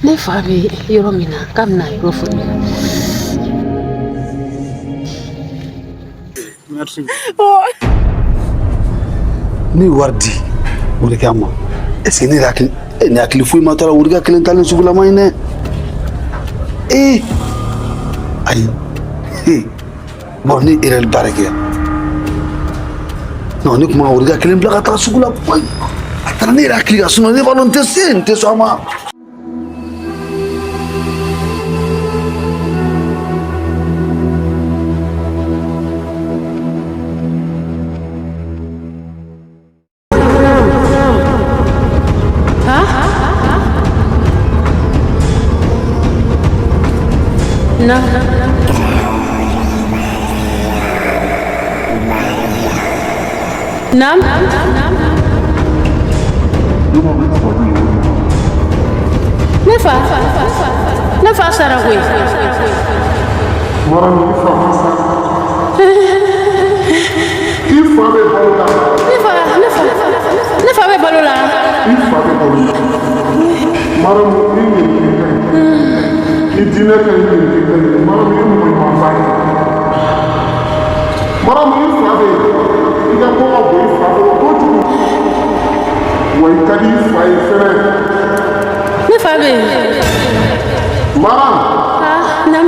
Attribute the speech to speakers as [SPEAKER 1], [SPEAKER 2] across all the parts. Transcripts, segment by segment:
[SPEAKER 1] Ne fa bɛ yɔrɔ min na k'a bɛna yɔrɔ fɔ ne ɲɛna.
[SPEAKER 2] Merci. Ni wari di o de kɛ a ma est-ce que ne hakili foyi ma taa la o de ka kelen talen sugulama in dɛ ayi bon ni erreur baara kɛ non ne kuma o de ka kelen bila ka taa sugu la a taara ne yɛrɛ hakili ka sunɔgɔ ne b'a dɔn n tɛ sɔn a ma.
[SPEAKER 1] Non. Non. Ne fa sara koyi.
[SPEAKER 3] Mara ni fa masa. I fa bɛ balo la.
[SPEAKER 1] Ne fa bɛ balo la.
[SPEAKER 3] I fa bɛ balo la. Mara mu i ɲinɛ kɛ. I dinɛ kɛ i ɲinɛ kɛ. Mara mu i mɔgɔ mansa ye. Mara mu i fa bɛ i ka ko ka bon i fa bolo kojugu. Wa i ka di i fa ye fɛnɛ.
[SPEAKER 1] Ne fa bɛ.
[SPEAKER 3] Mara.
[SPEAKER 1] Nam.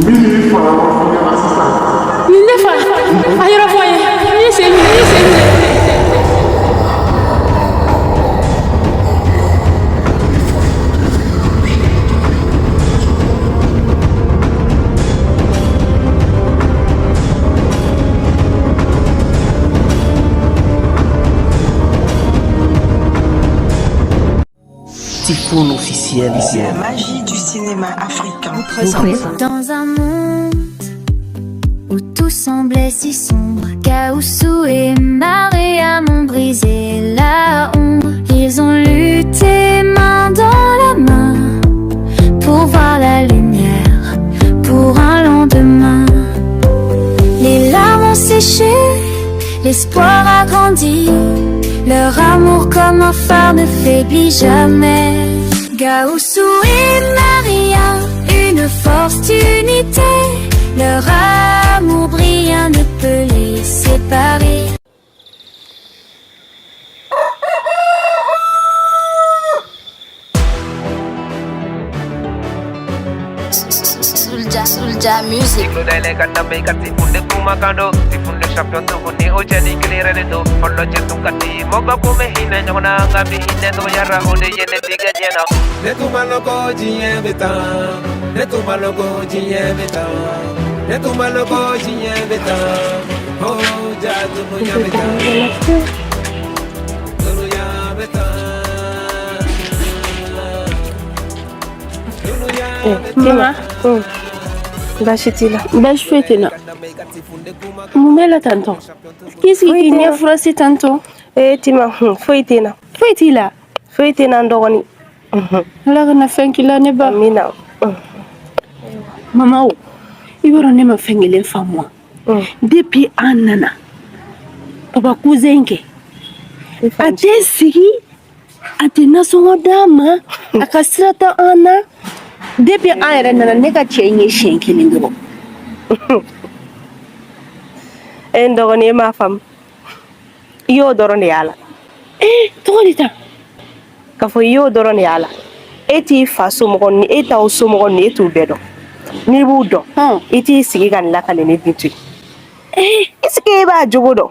[SPEAKER 3] Min y'i fa la fɔ ɲɛna sisan.
[SPEAKER 1] Ne fa a yɔrɔ fɔ ye. I ye sen minɛ.
[SPEAKER 4] Typhoon officiel.
[SPEAKER 5] La magie du cinéma africain.
[SPEAKER 6] Dans un monde où tout semblait si sombre, Gaoussou et Maria m'ont brisé la ombre. Ils ont lutté main dans la main pour voir la lumière, pour un lendemain. Les larmes ont séché, l'espoir a grandi. Leur amour comme un phare ne faiblit jamais. Gaoussou et Maria, une force d'unité. Leur amour brillant ne peut les séparer. Soulja music.
[SPEAKER 7] Champion to woni o jadi clear de do follow jetu kati moga ko me hina nyona ngabi hina to yara o de yene diga jena ne tu maloko jiye beta ne tu maloko jiye beta ne tu maloko jiye beta ho jadu no ya beta no ya beta
[SPEAKER 1] Tima.
[SPEAKER 8] Bashitila.
[SPEAKER 1] Bashfetena. Mumela tanto. Qu'est-ce qui est frosté tanto?
[SPEAKER 8] Tima, foitina.
[SPEAKER 1] Foitila.
[SPEAKER 8] Foitina ndogoni.
[SPEAKER 1] La na fenkila ne ba.
[SPEAKER 8] Mina.
[SPEAKER 1] Mama o. Iboro ne ma fengele famwa. Depuis anana. Papa kuzenke. Ate sigi. Ate nasongo dama. Akasrata ana. Depuis an yɛrɛ nana ne ka cɛ in ye siɲɛ kelen dɔrɔn.
[SPEAKER 8] N dɔgɔnin e m'a faamu. I y'o dɔrɔn de y'a la.
[SPEAKER 1] Tɔgɔ de ta.
[SPEAKER 8] K'a fɔ i y'o dɔrɔn de y'a la. E t'i fa somɔgɔ ni e t'aw somɔgɔ ni e t'u bɛɛ dɔn. N'i b'u dɔn. I t'i sigi ka nin lakale ne bin to yen. Est-ce que e b'a jogo dɔn?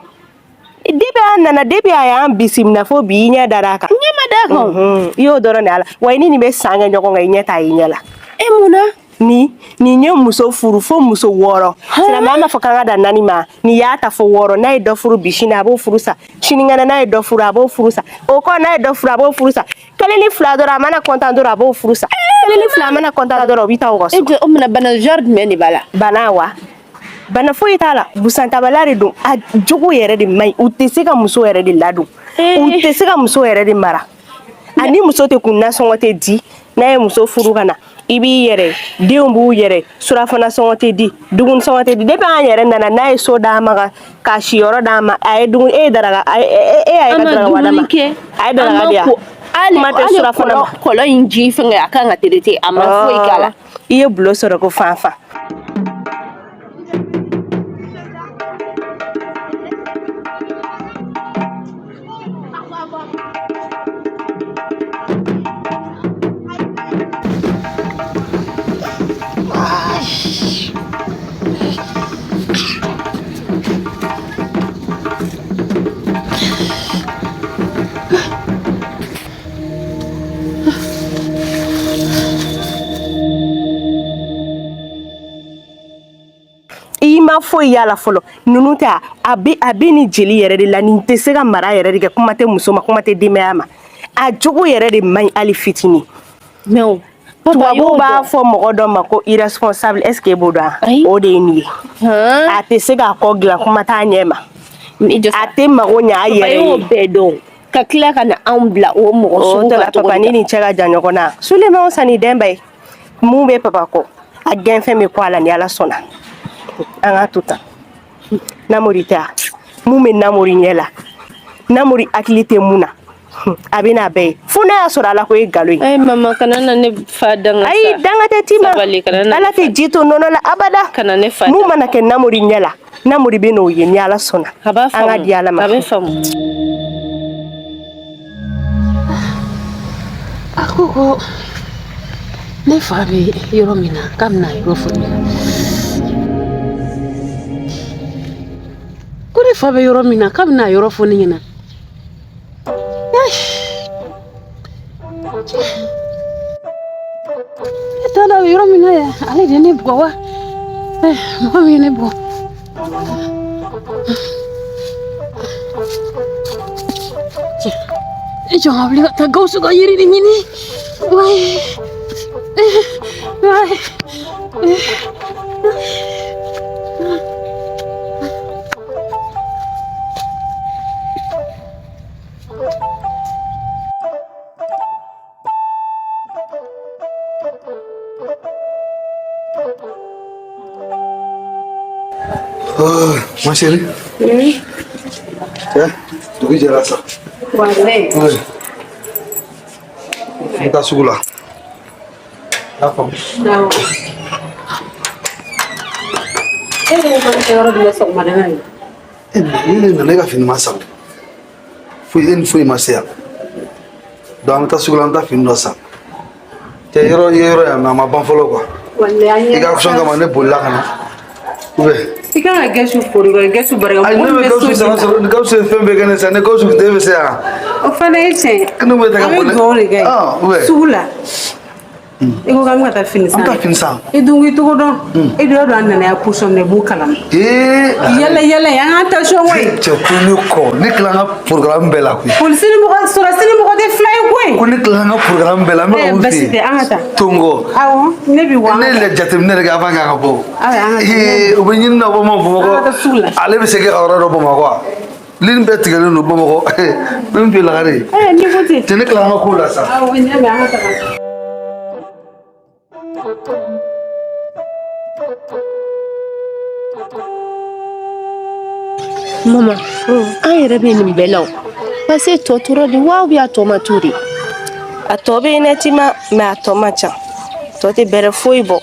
[SPEAKER 8] Depuis an nana depuis a y'an bisimila fo bi i ɲɛ dar'a kan.
[SPEAKER 1] Ɲɛ ma d'a kan.
[SPEAKER 8] I y'o dɔrɔn de y'a la. Wa i ni nin bɛ san kɛ ɲɔgɔn kan i ɲɛ t'a ye ɲɛ la.
[SPEAKER 1] Munna?
[SPEAKER 8] Ni ye muso furu fo muso 6. Silamɛya ma fɔ k'an ka dan 4 ma. Ni y'a ta fo 6. N'a ye dɔ furu bi sini a b'o furu sa. Sinikɛnɛ n'a ye dɔ furu a b'o furu sa. O kɔ n'a ye dɔ furu a b'o furu sa. 1 ni 2 dɔrɔn a mana kontan dɔrɔn a b'o furu sa. 1 ni 2 a mana kontan dɔrɔn o bɛ taa o ka so.
[SPEAKER 1] O mana bana genre jumɛn de b'a la?
[SPEAKER 8] Bana wa? Bana foyi t'a la. Busantabala de don. A jogo yɛrɛ de man ɲi. U tɛ se ka muso yɛrɛ de ladon. U tɛ se ka muso yɛrɛ de mara. Ani muso tɛ kun nasɔngɔ tɛ di. N'a ye muso furu ka na. I b'i yɛrɛ denw b'u yɛrɛ surafana sɔngɔ tɛ di dumuni sɔngɔ tɛ di depuis an yɛrɛ nana n'a ye so d'a ma ka siyɔrɔ d'a ma a ye dumuni e ye daraka e y'a ye ka daraka wada ma a ye daraka di yan
[SPEAKER 1] kɔlɔn in ji fɛngɛ a kan ka traiter a ma foyi k'a la.
[SPEAKER 8] I ye bulo sɔrɔ ko fanfa. Foyi yala folo nunu ta abi ni jeli yɛrɛ de la ni tɛ se ka mara yɛrɛ de kɛ kuma tɛ muso ma kuma tɛ denbaya ma a jogo yɛrɛ de man ali fitini mais tubabu b'a fɔ mɔgɔ dɔ ma ko irresponsable est-ce que b'o dɔn o de ye nin ye a tɛ se k'a kɔ dilan kuma t'a ɲɛ ma a tɛ mago ɲɛ a yɛrɛ ye
[SPEAKER 1] bɛɛ dɔn ka tila ka na anw bila o mɔgɔ sugu ka
[SPEAKER 8] papa ni nin cɛ ka jan ɲɔgɔn na Suleman Sani Demba ye mun bɛ papa kɔ a gɛnfɛn bɛ kɔ a la ni Ala sɔnna an ka to tan Namori ta mun bɛ Namori ɲɛ la Namori hakili tɛ mun na a bɛ n'a bɛɛ ye fo ne y'a sɔrɔ Ala ko ye nkalon ye
[SPEAKER 1] mama kana na ne fa danga sa
[SPEAKER 8] ayi danga tɛ ti ma Ala tɛ ji to nɔnɔ la abada
[SPEAKER 1] kana ne fa
[SPEAKER 8] mun mana kɛ Namori ɲɛ la Namori bɛ n'o ye ni Ala sɔnna an ka di Ala ma
[SPEAKER 1] a bɛ faamu
[SPEAKER 4] a ko ne fa bɛ yɔrɔ min na k'a bɛna yɔrɔ fɔ ne ko ne fa bɛ yɔrɔ min na k'a bɛna yɔrɔ fɔ ne ɲɛna e t'a la yɔrɔ min na yan ale de ye ne bugɔ wa mɔgɔ min ye ne bugɔ e jɔn ka wuli ka taa Gawusu ka yiri de ɲini
[SPEAKER 2] ma chérie. Dugu jɛra sa. N taa sugu la. Y'a faamu.
[SPEAKER 4] E yɛrɛ ka kɛ yɔrɔ jumɛn sɔgɔmada in na?
[SPEAKER 2] Ne nana e ka fini ma san. Foyi e ni foyi ma se yan. Donc an bɛ taa sugu la an bɛ taa fini dɔ san. Cɛ yɔrɔ ye yɔrɔ yan mais a ma ban fɔlɔ quoi. I ka sɔn kama ne bolila ka na.
[SPEAKER 4] I kan ka Gawusu fori ka Gawusu barika
[SPEAKER 2] ne bɛ Gawusu sara sɔrɔ Gawusu ye fɛn bɛɛ kɛ ne sa ne Gawusu tɛ bɛ se yan.
[SPEAKER 4] O fana ye tiɲɛ.
[SPEAKER 2] Ne bɛ taa ka bɔ ne.
[SPEAKER 4] A bɛ dugawu de kɛ yen sugu la. I ko k'an bɛ ka taa fini san.
[SPEAKER 2] An ka fini san.
[SPEAKER 4] I dun k'i togo dɔn. I dun y'a dɔn an nana yan position min na i b'o kalama. Yɛlɛ yɛlɛ an k'an tension koyi.
[SPEAKER 2] Cɛ ko ne kɔ ne tila an ka programme bɛɛ la koyi.
[SPEAKER 4] Polisi ni mɔgɔ sɔrɔsi ni mɔgɔ tɛ fila ye koyi.
[SPEAKER 2] Ko ne tila an ka programme bɛɛ la an bɛ ka mun fɛ yen.
[SPEAKER 4] Basi tɛ an ka taa.
[SPEAKER 2] Tongo.
[SPEAKER 4] Awɔ ne bɛ wa.
[SPEAKER 2] Ne yɛrɛ jateminɛ de kɛ avant k'a ka bɔ.
[SPEAKER 4] Awɔ an ka taa.
[SPEAKER 2] O bɛ ɲini na Bamakɔ.
[SPEAKER 4] An ka taa sugu la.
[SPEAKER 2] Ale bɛ se ka yɔrɔ dɔ Bamakɔ. Ligne bɛɛ tigɛlen don Bamakɔ. Min tɛ lagare.
[SPEAKER 4] Ni ko ten.
[SPEAKER 2] Cɛ ne tila an ka ko la sa.
[SPEAKER 4] Awɔ ne bɛ an ka taa.
[SPEAKER 1] Mama, an yɛrɛ bɛ nin bɛɛ la o parce que tɔ tora de wa ou bien a tɔ ma to de
[SPEAKER 8] a tɔ bɛ yen dɛ Tima mais a tɔ man ca tɔ tɛ bɛrɛ foyi bɔ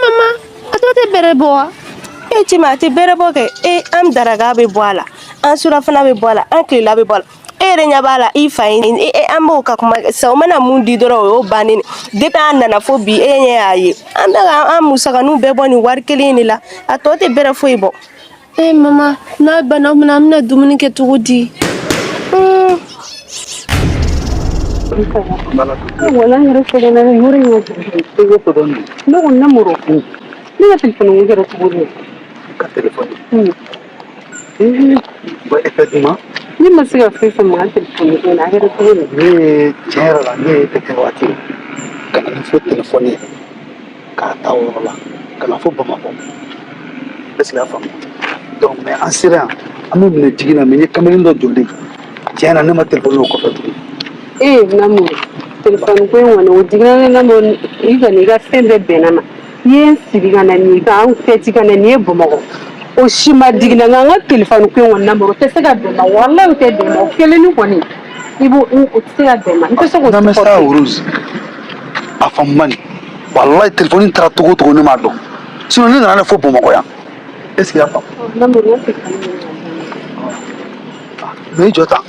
[SPEAKER 1] mama a tɔ tɛ bɛrɛ bɔ wa
[SPEAKER 8] Tima a tɛ bɛrɛ bɔ kɛ an daraka bɛ bɔ a la an surafana bɛ bɔ a la an kilela bɛ bɔ a la e yɛrɛ ɲɛ b'a la i fa ye an b'o ka kuma sa o mana mun di dɔrɔn o y'o bannen depuis an nana fo bi e ɲɛ y'a ye an bɛ ka an musakaninw bɛɛ bɔ nin wari kelen de la a tɔ tɛ bɛrɛ foyi bɔ
[SPEAKER 1] mama n'a banna mina an bɛna dumuni kɛ cogo di
[SPEAKER 4] wala n yɛrɛ sɛgɛnna yɔrɔ in ne ko Namoro ne ka téléphone ko kɛra cogo di
[SPEAKER 2] ka téléphone effectivement
[SPEAKER 4] ne ma se ka fɛn fɛn ma téléphone ko na a kɛra cogo di
[SPEAKER 2] ne tiɲɛ yɛrɛ la ne ye tɛ waati ka na fo téléphone ye k'a ta o yɔrɔ la ka na fo Bamakɔ est-ce que y'a faamu donc mais an sera yan an bɛ minɛ jigin na mais n ye kamalen dɔ jɔlen tiɲɛ na ne ma téléphone o kɔfɛ tuguni
[SPEAKER 4] Namoro téléphone ko in kɔni o jiginna ne Namoro i kɔni i ka fɛn bɛɛ bɛnna ma i ye n sigi ka na nin ka an fɛti ka na nin ye Bamakɔ o si ma digina nka an ka téléphone ko in kɔni Namoro o tɛ se ka bɛn ma walahi o tɛ bɛn ma o kelen ni kɔni Ibu utira dema. Nteso ko.
[SPEAKER 2] Na mesa Rose. Afamani. Wallahi téléphone tara togo ne ma dɔn. Sinon ne nana ne fo Bamakɔ yan. Est-ce qu'il y a pas? Mais jɔ ta.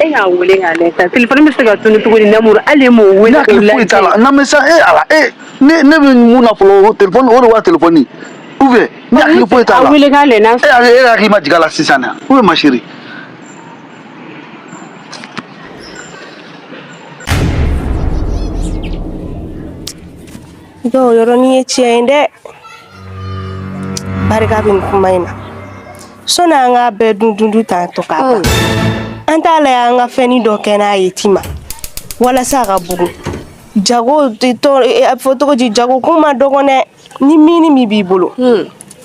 [SPEAKER 4] E y'a wele k'a lajɛ sa téléphone bɛ se ka tunun cogo di Namuru hali m'o wele k'o lajɛ.
[SPEAKER 2] Foyi t'a la na mesa ala ne bɛ mun na fɔlɔ téléphone o de wa téléphone ou bien ne hakili foyi t'a la.
[SPEAKER 4] A wele k'a lajɛ n'a sɔrɔ.
[SPEAKER 2] E hakili ma jigin a la sisan dɛ ou bien ma chérie.
[SPEAKER 8] Dɔw yɔrɔnin ye tiɲɛ ye dɛ barika bɛ nin kuma in na sɔni an k'a bɛɛ dun tan tɔ k'a ban an t'a lajɛ an ka fɛnnin dɔ kɛ n'a ye ti ma walasa a ka bugun jago fɔ cogo di jago kun ma dɔgɔn dɛ ni min b'i bolo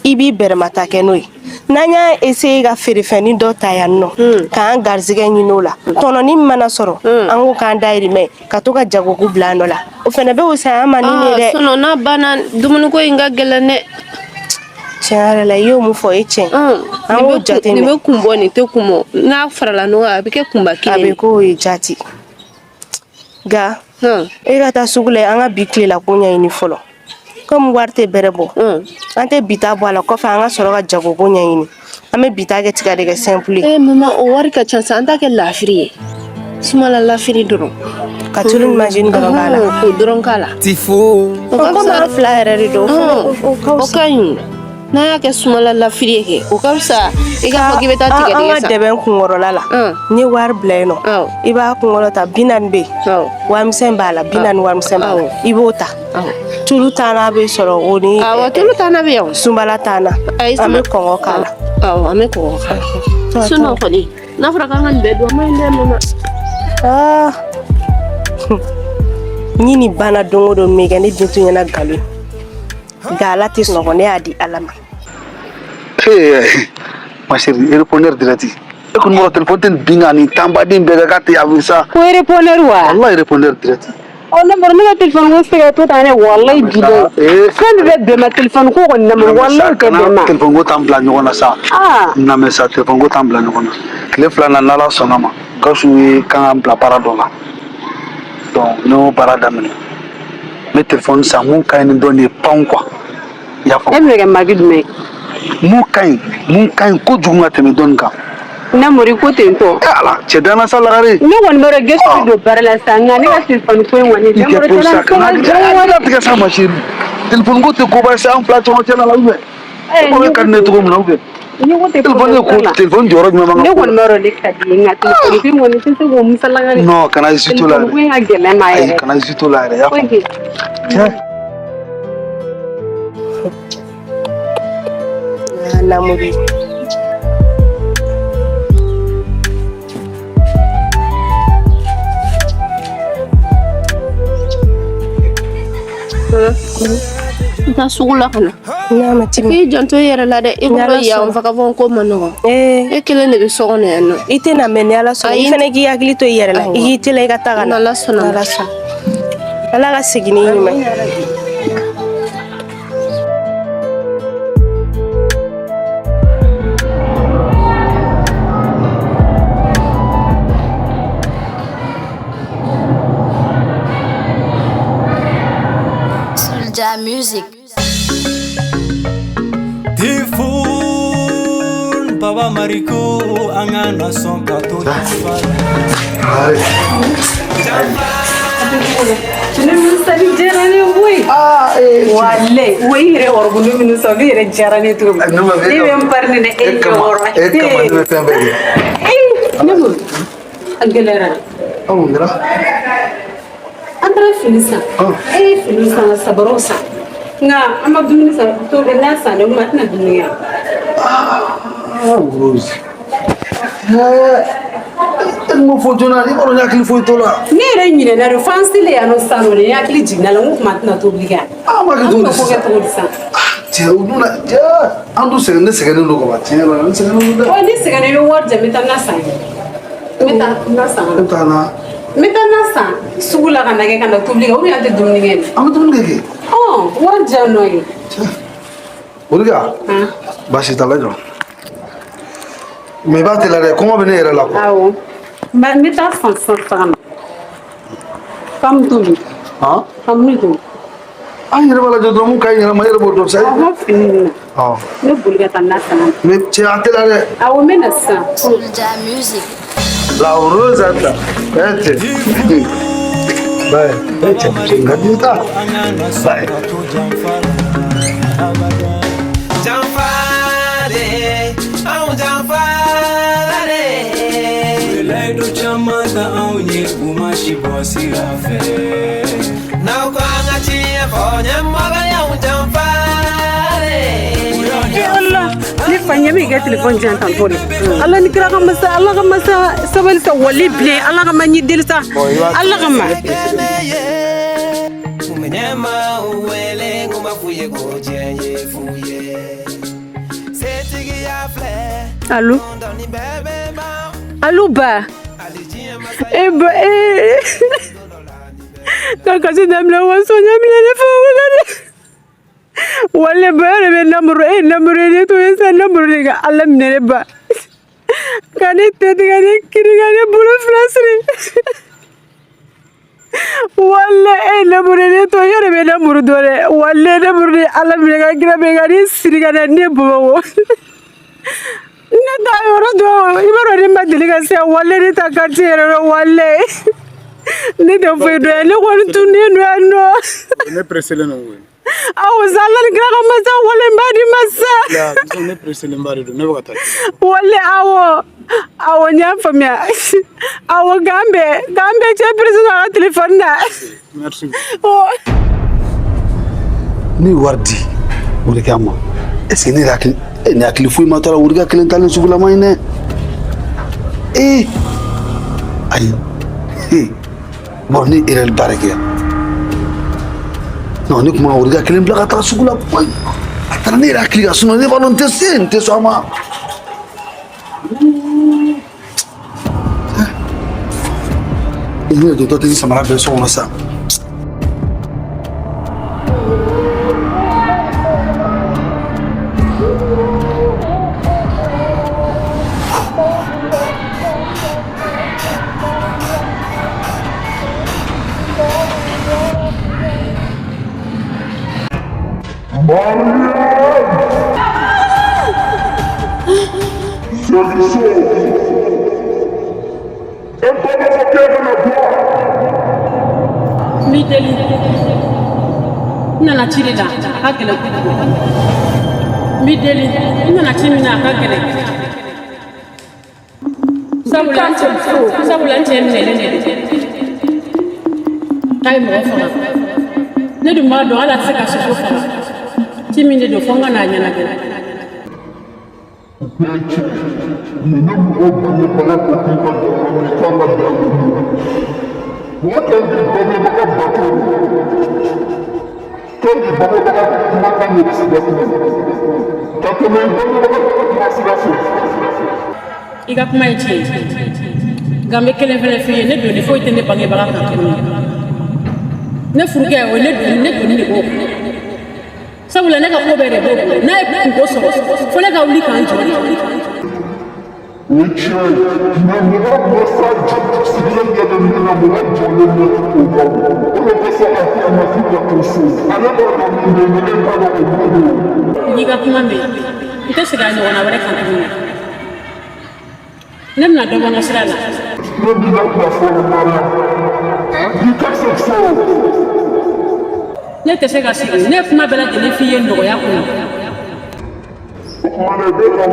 [SPEAKER 8] i b'i bɛrɛmata kɛ n'o ye n'an y'a essayer ka feerefɛnnin dɔ ta yan nɔ k'an garizigɛ ɲini o la tɔnɔnin mana sɔrɔ an ko k'an dayirimɛ ka to ka jagoku bila an dɔ la o fana bɛ wusaya an ma nin de dɛ.
[SPEAKER 1] Sinon n'a banna dumuniko in ka gɛlɛn dɛ.
[SPEAKER 8] Tiɲɛ yɛrɛ la i y'o mun fɔ e tiɲɛ an k'o jateminɛ.
[SPEAKER 1] Nin bɛ kun bɔ nin tɛ kun bɔ n'a farala ɲɔgɔn kan a bɛ kɛ kunba kelen ye.
[SPEAKER 8] A bɛ k'o ye jati nka e ka taa sugu la an ka bi tilela ko ɲɛɲini fɔlɔ comme wari tɛ bɛrɛ bɔ an tɛ bi ta bɔ a la kɔfɛ an ka sɔrɔ ka jagoko ɲɛɲini an bɛ bi ta kɛ tiga de kɛ simple ye.
[SPEAKER 1] Maman o wari ka ca sa an t'a kɛ lafiri ye sumala lafiri dɔrɔn
[SPEAKER 8] ka tulu ni majini dɔrɔn k'a la
[SPEAKER 1] k'o dɔrɔn k'a la.
[SPEAKER 7] Tifo.
[SPEAKER 8] o ka fisa fila yɛrɛ de don
[SPEAKER 1] o ka ɲi n'a y'a kɛ sumala lafiri ye kɛ o ka fisa i k'a fɔ k'i bɛ taa tigɛ dɛgɛ san.
[SPEAKER 8] an ka dɛbɛn kunkɔrɔla la n ye wari bila yen nɔ i b'a kunkɔrɔ ta 40 bɛ yen warimisɛn b'a la 40 warimisɛn b'a la i b'o ta tulu tana bɛ sɔrɔ o ni
[SPEAKER 1] tulu tana bɛ yan
[SPEAKER 8] sunbala tana an bɛ kɔngɔ k'a la
[SPEAKER 1] an bɛ kɔngɔ k'a la sinon kɔni n'a fɔra k'an ka nin bɛɛ dun an ma ɲi dɛ maman.
[SPEAKER 8] ni nin banna don o don min kɛ ne bintu ɲɛna nkalon nka ala tɛ sunɔgɔ ne y'a di ala ma.
[SPEAKER 2] Ma chérie répondeur direct e ko numéro téléphone tɛ binga ni tanbaden bɛɛ k'a tɛ avi sa.
[SPEAKER 4] Ko répondeur wa.
[SPEAKER 2] Wallahi répondeur direct.
[SPEAKER 4] Namuru ne ka téléphone ko sɛgɛ to tan ne wallahi bi dɛ fɛn bɛɛ bɛ bɛn ma téléphone ko kɔni Namuru wallahi tɛ bɛn ma.
[SPEAKER 2] Téléphone ko t'an bila ɲɔgɔn na sa. Na mɛ sa téléphone ko t'an bila ɲɔgɔn na tile 2 nan n'Ala sɔnna ma Gawusu ye kan ka bila baara dɔ la donc ne y'o baara daminɛ n bɛ téléphone san mun ka ɲi ni dɔ nin ye pan quoi i y'a faamu.
[SPEAKER 4] E bɛ kɛ magi jumɛn.
[SPEAKER 2] mun ka ɲi kojugu ka tɛmɛ dɔɔnin kan.
[SPEAKER 4] Namuru ko ten tɔ.
[SPEAKER 2] Ala cɛ danna sa lagare.
[SPEAKER 4] Ne kɔni bɛ dɔn gɛrɛsɛ don baara la sa nka ne ka téléphone ko in kɔni.
[SPEAKER 2] I kɛ to sa kana tigɛ sa ma chérie téléphone ko tɛ koba ye sa an fila cɛmancɛ la ou bien ko bɛ ka di ne cogo min na ou bien téléphone jɔyɔrɔ jumɛn b'an ka.
[SPEAKER 4] Ne kɔni bɛ dɔn ne ka di nka téléphone ko in kɔni tɛ se k'o musalagare.
[SPEAKER 2] non kana hésiter o la yɛrɛ.
[SPEAKER 4] téléphone ko in ka gɛlɛn ma yɛrɛ.
[SPEAKER 2] ayi kana hésiter o la yɛrɛ i y'a faamu.
[SPEAKER 8] Namuru.
[SPEAKER 1] N taa sugu la ka na. I janto i yɛrɛ la dɛ i bolo yan vagabond ko ma nɔgɔn. E kelen de bɛ so kɔnɔ yan nɔ.
[SPEAKER 8] I tɛna mɛn ni Ala sɔnna i fana k'i hakili to i yɛrɛ la i k'i teliya i ka taa ka na.
[SPEAKER 1] Ala sɔnna.
[SPEAKER 8] Ala ka segin ni ɲuman ye.
[SPEAKER 6] Soldier music.
[SPEAKER 9] Tifun Baba Mariko angana son kato.
[SPEAKER 4] Ne misali diyara ne koyi. Wallahi wai yɛrɛ ɔrɔbulu minnu sɔn ne yɛrɛ diyara ne cogo min. Ne bɛ n pari ne na e jɔyɔrɔ.
[SPEAKER 2] E kama ne bɛ fɛn bɛɛ kɛ.
[SPEAKER 4] Ne ko a gɛlɛyara.
[SPEAKER 2] Mun kɛra.
[SPEAKER 4] An taara fini san. E ye fini san ka sabaraw san. Nka an ma dumuni san to bɛ n'a san ne kuma a tɛna dumuni kɛ.
[SPEAKER 2] Rose. E m'o fɔ joona i b'a dɔn n hakili foyi t'o la.
[SPEAKER 4] Ne yɛrɛ ɲinɛna de fo an selen yan nɔ sisan nɔ de n hakili jiginna la n ko kuma tɛna tobili kɛ.
[SPEAKER 2] Ma kɛ cogo di sisan.
[SPEAKER 4] An bɛ ko kɛ cogo di sisan.
[SPEAKER 2] Cɛ o dun na cɛ an dun sɛgɛn ne sɛgɛnnen don ka ban tiɲɛ yɛrɛ la ne sɛgɛnnen don dɛ.
[SPEAKER 4] Ne sɛgɛnnen i bɛ wari di yan n bɛ taa n na san ye. N bɛ taa n na san.
[SPEAKER 2] E bɛ taa na.
[SPEAKER 4] N bɛ taa n na san sugu la ka na kɛ ka na tobili kɛ ou bien an tɛ dumuni kɛ.
[SPEAKER 2] An bɛ dumuni kɛ kɛ.
[SPEAKER 4] Wari di yan nɔ ye.
[SPEAKER 2] Morika baasi t'a la jɔ. Mais i b'a teliya dɛ kɔngɔ bɛ ne yɛrɛ la quoi.
[SPEAKER 4] Awɔ. Mais t'as femme. Femme tout.
[SPEAKER 2] Hein?
[SPEAKER 4] Femme tout.
[SPEAKER 2] Ah, il y a pas de drum, il y a pas de ça.
[SPEAKER 4] Ah, fini.
[SPEAKER 2] Ah.
[SPEAKER 4] Ne boulga ta nasa.
[SPEAKER 2] Mais tu as tel là.
[SPEAKER 4] Ah, on met ça.
[SPEAKER 6] musique.
[SPEAKER 2] La rosa ta. Ete. Bye. Ete, ngadita. Bye.
[SPEAKER 7] Jamfare, au jamfare. Belai do chamada au ye umashi bosira fe. Now kwanga chia fonya maga ya jamfare.
[SPEAKER 4] Allah, ni fanya mi ga telefon jantan tole. Allah ni kira ka masa, Allah ka masa sabal sa wali ble, Allah ka manyi dilsa. Allah ka ma.
[SPEAKER 7] Umenyama uwele nguma fuye goje ye fuye. Setigi ya fle.
[SPEAKER 4] Allô? Allô ba. Ba Kaka si damla wasonya mi ne fo wala. Wala ba re namuru ne to yesa namuru ga Allah mi ne ba. Kane te gane kiri gane bulu flasri. Wala namuru ne to yore be namuru dore. Wala namuru ne Allah mi ga gira be ga ni siri ga ne bo. Ne da yoro do ibaro ni madili ga se wala ni ta kartiere wala. Ne do fo do ne ko tuni no.
[SPEAKER 3] Ne presele no we.
[SPEAKER 4] Aw zalal gra masa wala mbadi masa.
[SPEAKER 3] La, ne presele mbadi do ne wakata.
[SPEAKER 4] Wala awo nya famia. Awo gambe che presele na telephone na.
[SPEAKER 3] Merci.
[SPEAKER 4] Oh.
[SPEAKER 2] Ni wardi. Wuri kama. Est-ce que ni akili fui matara wuri ga kelen talen sugula mayne. Aïe. Bon ni irel barake. Non ni kuma wuri ga kelen blaga ta sugula boy. Atara ni akili ga suno ni balon te sama. Ini do tadi samara beso masa.
[SPEAKER 4] Mideli. Nana chirida hakele. Mideli. Nana chimina hakele. Sabulante nele. Time ofa. Ne du ma do ala seka sofa. Chimine do fonga na nyana gele. Iga kuma ichi gambe kele fele fiye ne do ni fo itende bange bala ka kemi ne furuke o ne do ni ko sabula ne ka ko bere bo na e ko so fo ne ka uli kan jori
[SPEAKER 3] Which na mura mosa sigilo ya de na mura jole ne ko go o ko so ka fi na fi ko so ala do na ni ne pa do ko
[SPEAKER 4] Iga kuma me ite siga ni wana bare kan kemi nem na do bana sira la
[SPEAKER 3] no bi na ko fo na mara di ka so
[SPEAKER 4] ne te sega sigi ne kuma bela de ne fiye ndo ya kuna
[SPEAKER 3] Mane be ka